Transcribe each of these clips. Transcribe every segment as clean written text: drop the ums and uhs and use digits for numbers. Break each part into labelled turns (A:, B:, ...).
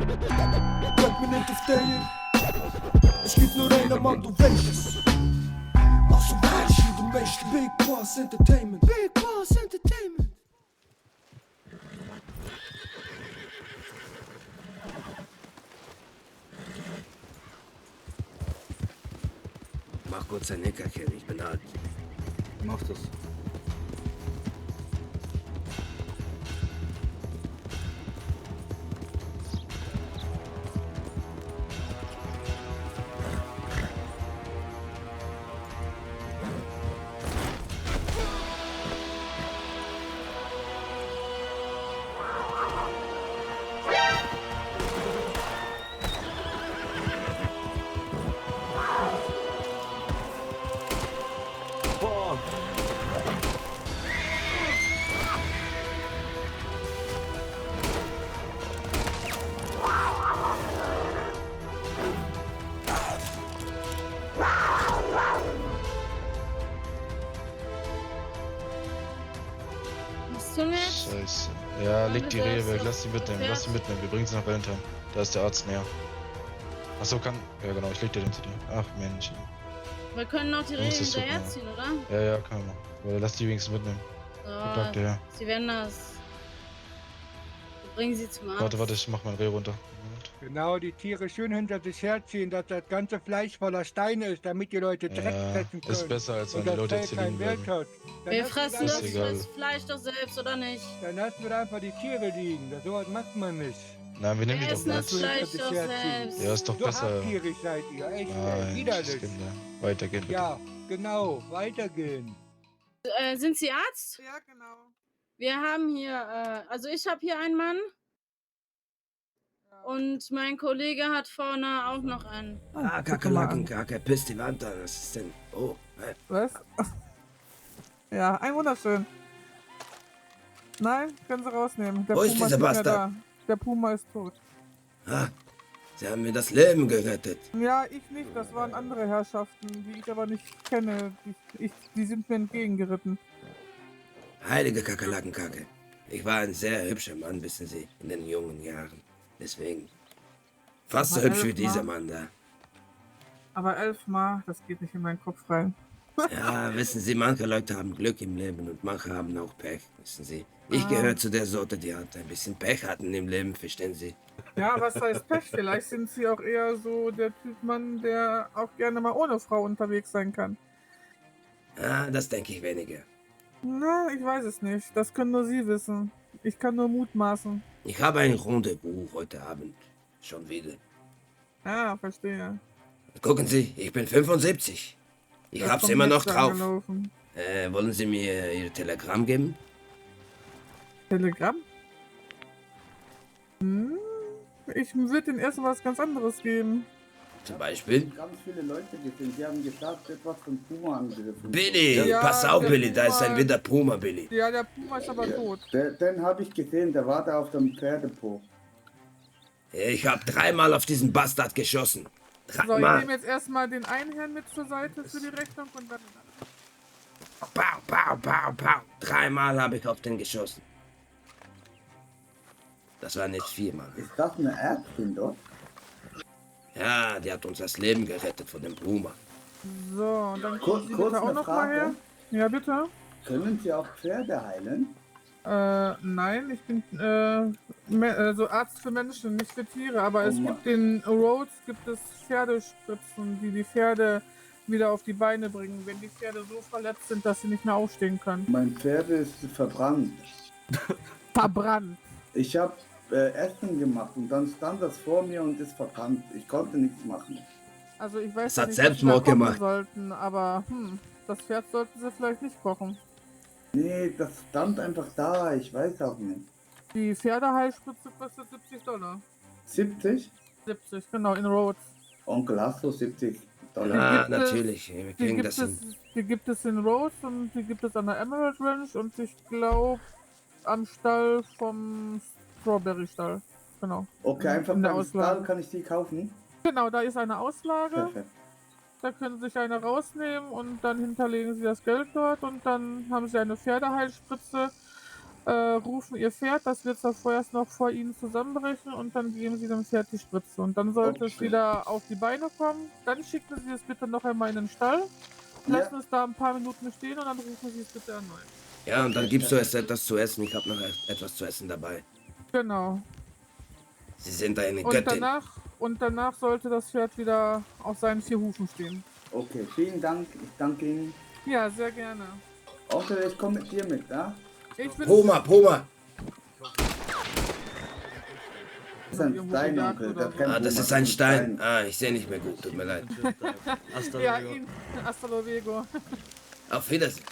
A: Minute auf Day. Es gibt nur einen Mann, du weißt es. Also weißt du, du weißt Big Boss Entertainment. Big Boss Entertainment.
B: Mach kurz ein Nickerchen, ich bin alt.
C: Mach das.
D: Was tun wir jetzt?
E: Scheiße. Ja, leg die Rehe weg,
D: so
E: lass sie mitnehmen, Wir bringen sie nach Valentine. Da ist der Arzt näher. Achso, kann. Ja, genau, ich leg dir den zu dir. Ach Mensch.
D: Wir können noch die Regeln
E: Jungs, das tut
D: hinterher
E: mir
D: ziehen, oder?
E: Ja, kann man. Aber lass die wenigstens mitnehmen. Packt her.
D: Sie werden das. Wir bringen sie zum Arzt.
E: Warte, ich mach mein Reh runter.
F: Genau, die Tiere schön hinter sich herziehen, dass das ganze Fleisch voller Steine ist, damit die Leute Dreck
E: Ja,
F: fressen können.
E: ist besser, als wenn
F: und
E: die
F: das
E: Leute
F: Fell
E: jetzt hier
F: keinen
E: liegen
F: Wert
E: bleiben.
F: hat.
D: Wir
F: Dann
D: fressen
F: lassen
D: das
F: wir
E: egal.
D: Fleisch doch selbst, oder nicht?
F: Dann lassen wir einfach die Tiere liegen. So was macht man nicht.
E: Nein, wir nehmen
D: Wir
E: die doch
D: essen das
E: mit.
D: Fleisch
F: Das
D: doch
F: ist
D: selbst.
E: Ja, ist doch
F: So
E: besser.
F: habgierig seid ihr, echt,
E: Nein,
F: widerlich.
E: Kinder. Weitergehen bitte.
F: Ja, genau, weitergehen.
D: Sind Sie Arzt?
G: Ja, genau.
D: Wir haben hier, also ich habe hier einen Mann
G: Ja.
D: und mein Kollege hat vorne auch noch einen.
B: Ah, Kakerlakenkacke, piss die Wand an, was ist denn? Oh,
G: Was? Ja, ein wunderschön. Nein, können Sie rausnehmen. Der
B: Wo ist
G: Puma
B: dieser
G: nicht mehr
B: Bastard?
G: da. Der Puma ist tot.
B: ah, sie haben mir das Leben gerettet.
G: Ja, ich nicht. Das waren andere Herrschaften, die ich aber nicht kenne. Die sind mir entgegengeritten.
B: Heilige Kakerlakenkacke. Ich war ein sehr hübscher Mann, wissen Sie, in den jungen Jahren. Deswegen. Fast so
G: Aber
B: hübsch wie
G: 11
B: dieser
G: Mal?
B: Mann da.
G: Aber 11 Mal, das geht nicht in meinen Kopf rein.
B: Ja, wissen Sie, manche Leute haben Glück im Leben und manche haben auch Pech, wissen Sie. Ich gehöre zu der Sorte, die halt ein bisschen Pech hatten im Leben, verstehen Sie?
G: Ja, was heißt Pech? Vielleicht sind Sie auch eher so der Typ Mann, der auch gerne mal ohne Frau unterwegs sein kann.
B: Ah, das denke ich weniger.
G: Na, ich weiß es nicht. Das können nur Sie wissen. Ich kann nur mutmaßen.
B: Ich habe ein Rendezvous heute Abend. Schon wieder.
G: Ah, verstehe.
B: Gucken Sie, ich bin 75. Ich
G: Das
B: hab's
G: kommt
B: immer noch
G: jetzt
B: drauf.
G: angelaufen.
B: Wollen Sie mir Ihr Telegramm geben?
G: Telegramm? Ich würde Ihnen erst was ganz anderes geben.
B: Zum Beispiel?
C: Ganz viele Leute gesehen, die haben gesagt, etwas von Puma angegriffen.
B: Billy,
G: Ja,
B: pass auf,
G: der
B: Billy, da ist ein
G: Puma-
B: wilder Puma, Billy.
G: Ja, der Puma ist aber tot.
C: Den habe ich gesehen, der war da auf dem Pferdepo.
B: Ich habe dreimal auf diesen Bastard geschossen.
G: So, ich
B: Dreimal.
G: nehme jetzt erstmal den einen Herrn mit zur Seite für die Rechnung und dann den anderen.
B: Pow, pow, pow, pow. Dreimal habe ich auf den geschossen. Das war nicht viermal.
C: Ist das eine Ärztin dort?
B: Ja, die hat uns das Leben gerettet von dem Puma.
G: So, und dann
C: Kur-
G: kommen Sie
C: kurz
G: bitte auch
C: eine
G: noch mal
C: Frage.
G: her. Ja, bitte.
C: Können Sie auch Pferde heilen?
G: Nein, ich bin so Arzt für Menschen, nicht für Tiere, aber
C: Oh
G: es
C: Mann.
G: gibt in Rhodes gibt es Pferdespritzen, die die Pferde wieder auf die Beine bringen, wenn die Pferde so verletzt sind, dass sie nicht mehr aufstehen können.
C: Mein Pferd ist verbrannt.
G: Verbrannt.
C: Ich habe Essen gemacht und dann stand das vor mir und ist verbrannt. Ich konnte nichts machen.
G: Also ich weiß
B: Das hat
G: nicht,
B: Selbstmord
G: was wir kochen
B: gemacht.
G: sollten, aber das Pferd sollten sie vielleicht nicht kochen.
C: Nee, das stand einfach da. Ich weiß auch nicht.
G: Die Pferdeheilspritze kostet $70.
C: 70?
G: 70, genau, in Rhodes.
C: Onkel Hasso 70 $.
B: Ah,
G: gibt es-
B: natürlich. Wir kriegen das hin.
G: Die gibt es in Rhodes und die gibt es an der Emerald Ranch und ich glaube am Stall vom Strawberry Stall. Genau.
C: Okay, einfach
G: in der
C: beim
G: Auslage.
C: Stall kann ich die kaufen?
G: Genau, da ist eine Auslage.
C: Perfekt.
G: Da können Sie sich eine rausnehmen und dann hinterlegen Sie das Geld dort und dann haben Sie eine Pferdeheilspritze rufen ihr Pferd, das wird zwar vorerst noch vor ihnen zusammenbrechen und dann geben sie dem Pferd die Spritze. Und dann sollte es
C: Okay.
G: wieder auf die Beine kommen. Dann schicken sie es bitte noch einmal in den Stall, lassen es da ein paar Minuten stehen und dann rufen sie es bitte erneut.
B: Ja, und dann gibst du es etwas zu essen. Ich habe noch etwas zu essen dabei.
G: Genau.
B: Sie sind eine
G: Und
B: Göttin.
G: danach sollte das Pferd wieder auf seinen 4 Hufen stehen.
C: Okay, vielen Dank. Ich danke Ihnen.
G: Ja, sehr gerne.
C: Onkel, ich komme mit dir mit, ja?
G: Ich bin
B: Poma, Poma.
C: Das ist ein
G: Irgendwo
C: Stein,
G: gejagt
C: Onkel.
G: oder
C: Das
G: so.
C: kein
B: Ah, das
C: Puma,
B: ist ein Stein. Ah, ich sehe nicht mehr gut. Tut mir leid.
G: ja, hasta luego.
B: Auf Wiedersehen.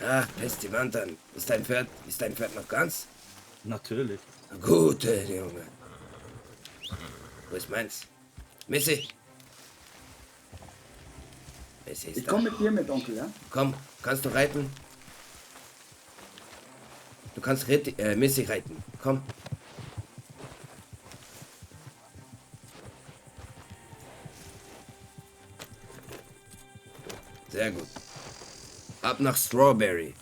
B: Ach, Pestivantan. Ist dein Pferd noch ganz?
H: Natürlich.
B: Gute Junge. Wo ist meins? Missy. Missy
C: Ich
B: ist
C: komme
B: da.
C: mit dir mit, Onkel, ja?
B: Komm, kannst du reiten? Du kannst Missy reiten. Komm. Sehr gut. Ab nach Strawberry.